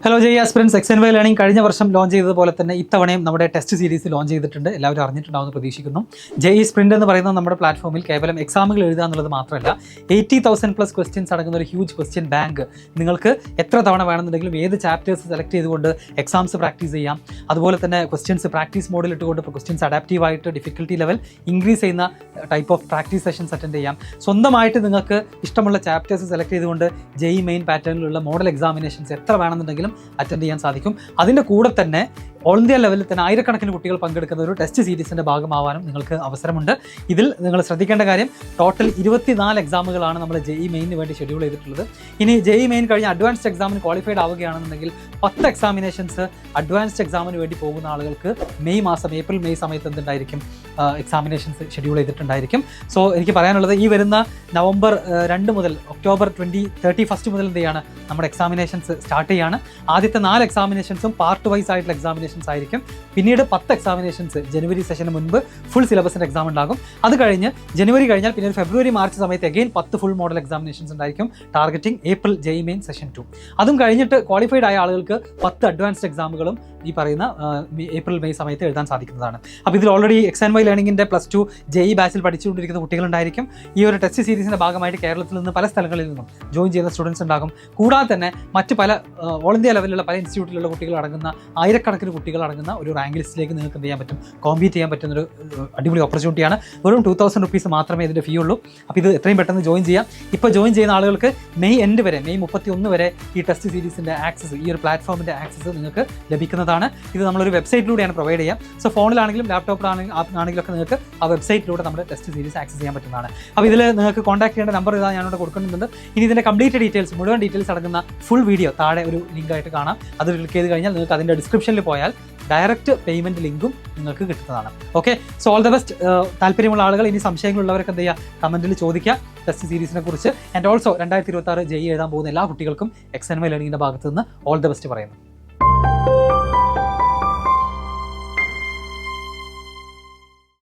Hello ജയ് aspirants എക്സ്എൻവൈ learning കഴിഞ്ഞ വർഷം launch ചെയ്തതുപോലെ തന്നെ ഇത്തവണയും നമ്മുടെ ടെസ്റ്റ് സീരീസ് ലോഞ്ച് ചെയ്തിട്ടുണ്ട്. എല്ലാവരും അറിഞ്ഞിട്ടുണ്ടാവുമെന്ന് പ്രതീക്ഷിക്കുന്നു. ജെഇ സ്പ്രിന്റ് എന്ന് പറയുന്നത് നമ്മുടെ പ്ലാറ്റ്ഫോമിൽ കേവലം എക്സാമുകൾ എഴുതുക എന്നുള്ളത് മാത്രമല്ല 80,000+ ക്വസ്റ്റ്യൻസ് അടങ്ങുന്ന ഒരു ഹ്യൂജ് ക്വസ്റ്റ്യൻ ബാങ്ക് നിങ്ങൾക്ക് എത്ര തവണ വേണമെന്നുണ്ടെങ്കിലും ഏത് ചാപ്റ്റേഴ്സ് സെലക്ട് ചെയ്തുകൊണ്ട് എക്സാംസ് പ്രാക്ടീസ് ചെയ്യാം. അതുപോലെ തന്നെ ക്വസ്റ്റ്യൻസ് പ്രാക്ടീസ് മോഡിൽ ഇട്ടുകൊണ്ട് ക്വസ്റ്റ്യൻസ് അഡാപ്റ്റീവായിട്ട് ഡിഫിക്കൽട്ടി ലെവൽ ഇൻക്രീസ് ചെയ്യുന്ന type of practice sessions attend ചെയ്യാം. സ്വന്തമായിട്ട് നിങ്ങൾക്ക് ഇഷ്ടമുള്ള ചാപ്റ്റേഴ്സ് സെലക്ട് ചെയ്തുകൊണ്ട് ജെഇ മെയിൻ പാറ്റേണിലുള്ള മോഡൽ എക്സാമിനേഷൻസ് എത്ര വേണമെന്നുണ്ടെങ്കിലും അറ്റൻഡ് ചെയ്യാൻ സാധിക്കും. അതിൻ്റെ കൂടെ തന്നെ ഓൾ ഇന്ത്യ ലെവലിൽ തന്നെ ആയിരക്കണക്കിന് കുട്ടികൾ പങ്കെടുക്കുന്ന ഒരു ടെസ്റ്റ് സീരീസിൻ്റെ ഭാഗമാവാനും നിങ്ങൾക്ക് അവസരമുണ്ട്. ഇതിൽ നിങ്ങൾ ശ്രദ്ധിക്കേണ്ട കാര്യം ടോട്ടൽ 24 എക്സാമുകളാണ് നമ്മൾ ജെഇ മെയിന് വേണ്ടി ഷെഡ്യൂൾ ചെയ്തിട്ടുള്ളത്. ഇനി ജെഇ മെയിൻ കഴിഞ്ഞ് അഡ്വാൻസ്ഡ് എക്സാമിന് ക്വാളിഫൈഡ് ആവുകയാണെന്നുണ്ടെങ്കിൽ 10 എക്സാമിനേഷൻസ് അഡ്വാൻസ്ഡ് എക്സാമിന് വേണ്ടി പോകുന്ന ആളുകൾക്ക് ഏപ്രിൽ മെയ് സമയത്ത് എന്തുണ്ടായിരിക്കും എക്സാമിനേഷൻസ് ഷെഡ്യൂൾ ചെയ്തിട്ടുണ്ടായിരിക്കും. സോ എനിക്ക് പറയാനുള്ളത് ഈ വരുന്ന നവംബർ 2 മുതൽ ഒക്ടോബർ 31 മുതൽ എന്ത് ചെയ്യാണ് നമ്മുടെ എക്സാമിനേഷൻസ് സ്റ്റാർട്ട് ചെയ്യാണ്. ആദ്യത്തെ 4 എക്സാമിനേഷൻസും പാർട്ട് വൈസ് ആയിട്ടുള്ള എക്സാമിനേഷൻസ് ആയിരിക്കും. പിന്നീട് 10 എക്സാമിനേഷൻസ് ജനുവരി സെഷന് മുൻപ് ഫുൾ സിലബസിൻ്റെ എക്സാം ഉണ്ടാകും. അത് കഴിഞ്ഞ് ജനുവരി കഴിഞ്ഞാൽ പിന്നെ ഫെബ്രുവരി മാർച്ച് സമയത്ത് അഗെയിൻ 10 ഫുൾ മോഡൽ എക്സാമിനേഷൻസ് ഉണ്ടായിരിക്കും. Targeting April JEE main session 2. അതും കഴിഞ്ഞിട്ട് ക്വാളിഫൈഡ് ആയ ആളുകൾക്ക് 10 അഡ്വാൻസ്ഡ് എക്സാമുകളും ഈ പറയുന്ന ഏപ്രിൽ മെയ് സമയത്ത് എഴുതാൻ സാധിക്കുന്നതാണ്. അപ്പോൾ ഇതിൽ ഓൾറെഡി എക്സ്എൻവൈ ലേണിംഗിൻ്റെ +2 ജെഇ ബാച്ചിൽ പഠിച്ചുകൊണ്ടിരിക്കുന്ന കുട്ടികളുണ്ടായിരിക്കും. ഈ ഒരു ടെസ്റ്റ് സീരീസിൻ്റെ ഭാഗമായിട്ട് കേരളത്തിൽ നിന്ന് പല സ്ഥലങ്ങളിൽ നിന്നും ജോയിൻ ചെയ്യുന്ന സ്റ്റുഡൻസ് ഉണ്ടാകും. കൂടാതെ തന്നെ മറ്റ് പല ഓൾ ഇന്ത്യ ലെവലിലുള്ള പല ഇൻസ്റ്റിറ്റ്യൂട്ടിലുള്ള കുട്ടികൾ അടങ്ങുന്ന ആയിരക്കണക്കിന് കുട്ടികൾ അടങ്ങുന്ന ഒരു റാങ്ക് ലിസ്റ്റിലേക്ക് നിങ്ങൾക്ക് എന്ത് ചെയ്യാൻ പറ്റും, കോമ്പീറ്റ് ചെയ്യാൻ പറ്റുന്നൊരു അടിപൊളി ഓപ്പർച്യൂണിറ്റിയാണ്. വെറും 2,000 റുപ്പീസ് മാത്രമേ ഇതിൻ്റെ ഫീ ഉള്ളൂ. അപ്പോൾ ഇത് എത്രയും പെട്ടെന്ന് ജോയിൻ ചെയ്യാം. ഇപ്പോൾ ജോയിൻ ചെയ്യുന്ന ആളുകൾക്ക് മെയ് 31 വരെ ഈ ടെസ്റ്റ് സീരീസിൻ്റെ ആക്സസ്, ഈ ഒരു പ്ലാറ്റ്ഫോമിൻ്റെ ആക്സസ് നിങ്ങൾക്ക് ലഭിക്കുന്നതാണ്. ഇത് നമ്മളൊരു വെബ്സൈറ്റിലൂടെയാണ് പ്രൊവൈഡ് ചെയ്യുക. സോ ഫോണിലാണെങ്കിലും ലാപ്ടോപ്പിലാണെങ്കിലും ഒക്കെ നിങ്ങൾക്ക് ആ വെബ്സൈറ്റിലൂടെ നമ്മുടെ ടെസ്റ്റ് സീരീസ് ആക്സസ് ചെയ്യാൻ പറ്റുന്നതാണ്. അപ്പോൾ ഇതിൽ നിങ്ങൾക്ക് കോൺടാക്ട് ചെയ്യേണ്ട നമ്പർ ഇതാ ഞാനിവിടെ കൊടുക്കുന്നുണ്ട്. ഇനി ഇതിൻ്റെ കംപ്ലീറ്റ് ഡീറ്റെയിൽസ്, മുഴുവൻ ഡീറ്റെയിൽസ് അടങ്ങുന്ന ഫുൾ വീഡിയോ താഴെ ഒരു ലിങ്ക് ആയിട്ട് കാണാം. അത് ക്ലിക്ക് ചെയ്ത് കഴിഞ്ഞാൽ നിങ്ങൾക്ക് അതിൻ്റെ ഡിസ്ക്രിപ്ഷനിൽ പോയാൽ ഡയറക്റ്റ് പേയ്മെൻറ്റ് ലിങ്കും നിങ്ങൾക്ക് കിട്ടുന്നതാണ്. Okay, so all the best. താല്പര്യമുള്ള ആളുകൾ, ഇനി സംശയങ്ങളുള്ളവരൊക്കെ എന്ത് ചെയ്യുക, കമൻറ്റിൽ ചോദിക്കുക ടെസ്റ്റ് സീരീസിനെ കുറിച്ച്. ആൻഡ് ഓൾസോ 2026 ജെഇ എഴുതാൻ പോകുന്ന എല്ലാ കുട്ടികൾക്കും എക്സ്എൻവൈ ലേണിംഗിൻ്റെ ഭാഗത്ത് നിന്ന് ഓൾ ദ ബെസ്റ്റ് പറയുന്നു.